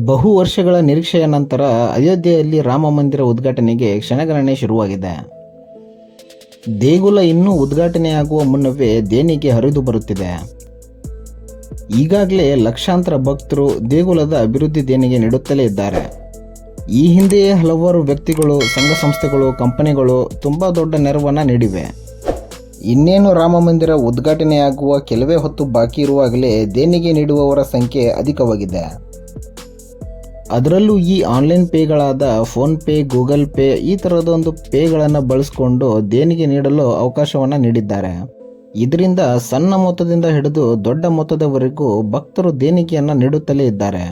ಬಹು ವರ್ಷಗಳ ನಿರೀಕ್ಷೆಯ ನಂತರ ಅಯೋಧ್ಯೆಯಲ್ಲಿ ರಾಮ ಮಂದಿರ ಉದ್ಘಾಟನೆಗೆ ಕ್ಷಣಗಣನೆ ಶುರುವಾಗಿದೆ. ದೇಗುಲ ಇನ್ನೂ ಉದ್ಘಾಟನೆಯಾಗುವ ಮುನ್ನವೇ ದೇಣಿಗೆ ಹರಿದು ಬರುತ್ತಿದೆ. ಈಗಾಗಲೇ ಲಕ್ಷಾಂತರ ಭಕ್ತರು ದೇಗುಲದ ಅಭಿವೃದ್ಧಿ ದೇಣಿಗೆ ನೀಡುತ್ತಲೇ ಇದ್ದಾರೆ. ಈ ಹಿಂದೆಯೇ ಹಲವಾರು ವ್ಯಕ್ತಿಗಳು, ಸಂಘ ಸಂಸ್ಥೆಗಳು, ಕಂಪನಿಗಳು ತುಂಬ ದೊಡ್ಡ ನೆರವನ್ನು ನೀಡಿವೆ. ಇನ್ನೇನು ರಾಮ ಮಂದಿರ ಉದ್ಘಾಟನೆಯಾಗುವ ಕೆಲವೇ ಹೊತ್ತು ಬಾಕಿ ಇರುವಾಗಲೇ ದೇಣಿಗೆ ನೀಡುವವರ ಸಂಖ್ಯೆ ಅಧಿಕವಾಗಿದೆ. ಅದರಲ್ಲೂ ಈ ಆನ್ಲೈನ್ ಪೇಗಳಾದ ಫೋನ್ಪೇ, ಗೂಗಲ್ ಪೇ ಈ ಥರದೊಂದು ಪೇಗಳನ್ನು ಬಳಸಿಕೊಂಡು ದೇಣಿಗೆ ನೀಡಲು ಅವಕಾಶವನ್ನು ನೀಡಿದ್ದಾರೆ. ಇದರಿಂದ ಸಣ್ಣ ಮೊತ್ತದಿಂದ ಹಿಡಿದು ದೊಡ್ಡ ಮೊತ್ತದವರೆಗೂ ಭಕ್ತರು ದೇಣಿಗೆಯನ್ನು ನೀಡುತ್ತಲೇ ಇದ್ದಾರೆ.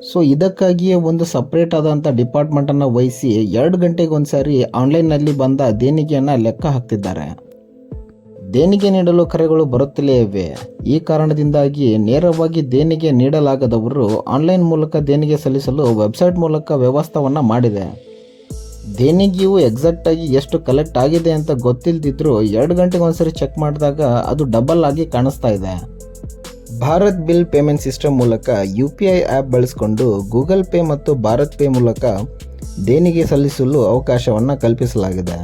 ಸೊ ಇದಕ್ಕಾಗಿಯೇ ಒಂದು ಸಪ್ರೇಟ್ ಆದಂಥ ಡಿಪಾರ್ಟ್ಮೆಂಟನ್ನು ವಹಿಸಿ 2 ಗಂಟೆಗೆ ಒಂದು ಸಾರಿ ಆನ್ಲೈನ್ನಲ್ಲಿ ಬಂದ ದೇಣಿಗೆಯನ್ನು ಲೆಕ್ಕ ಹಾಕ್ತಿದ್ದಾರೆ. ದೇಣಿಗೆ ನೀಡಲು ಕರೆಗಳು ಬರುತ್ತಲೇ ಇವೆ. ಈ ಕಾರಣದಿಂದಾಗಿ ನೇರವಾಗಿ ದೇಣಿಗೆ ನೀಡಲಾಗದವರು ಆನ್ಲೈನ್ ಮೂಲಕ ದೇಣಿಗೆ ಸಲ್ಲಿಸಲು ವೆಬ್ಸೈಟ್ ಮೂಲಕ ವ್ಯವಸ್ಥೆಯನ್ನು ಮಾಡಿದೆ. ದೇಣಿಗೆಯು ಎಕ್ಸಾಕ್ಟಾಗಿ ಎಷ್ಟು ಕಲೆಕ್ಟ್ ಆಗಿದೆ ಅಂತ ಗೊತ್ತಿಲ್ಲದಿದ್ದರೂ 2 ಗಂಟೆಗೆ ಒಂದ್ಸರಿ ಚೆಕ್ ಮಾಡಿದಾಗ ಅದು ಡಬಲ್ ಆಗಿ ಕಾಣಿಸ್ತಾ ಇದೆ. ಭಾರತ್ ಬಿಲ್ ಪೇಮೆಂಟ್ ಸಿಸ್ಟಮ್ ಮೂಲಕ UPI ಆ್ಯಪ್ ಬಳಸಿಕೊಂಡು ಗೂಗಲ್ ಪೇ ಮತ್ತು ಭಾರತ್ ಪೇ ಮೂಲಕ ದೇಣಿಗೆ ಸಲ್ಲಿಸಲು ಅವಕಾಶವನ್ನು ಕಲ್ಪಿಸಲಾಗಿದೆ.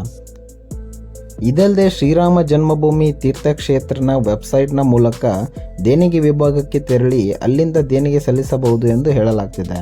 ಇದಲ್ಲದೆ ಶ್ರೀರಾಮ ಜನ್ಮಭೂಮಿ ತೀರ್ಥಕ್ಷೇತ್ರನ ವೆಬ್ಸೈಟ್ನ ಮೂಲಕ ದೇಣಿಗೆ ವಿಭಾಗಕ್ಕೆ ತೆರಳಿ ಅಲ್ಲಿಂದ ದೇಣಿಗೆ ಸಲ್ಲಿಸಬಹುದು ಎಂದು ಹೇಳಲಾಗ್ತಿದೆ.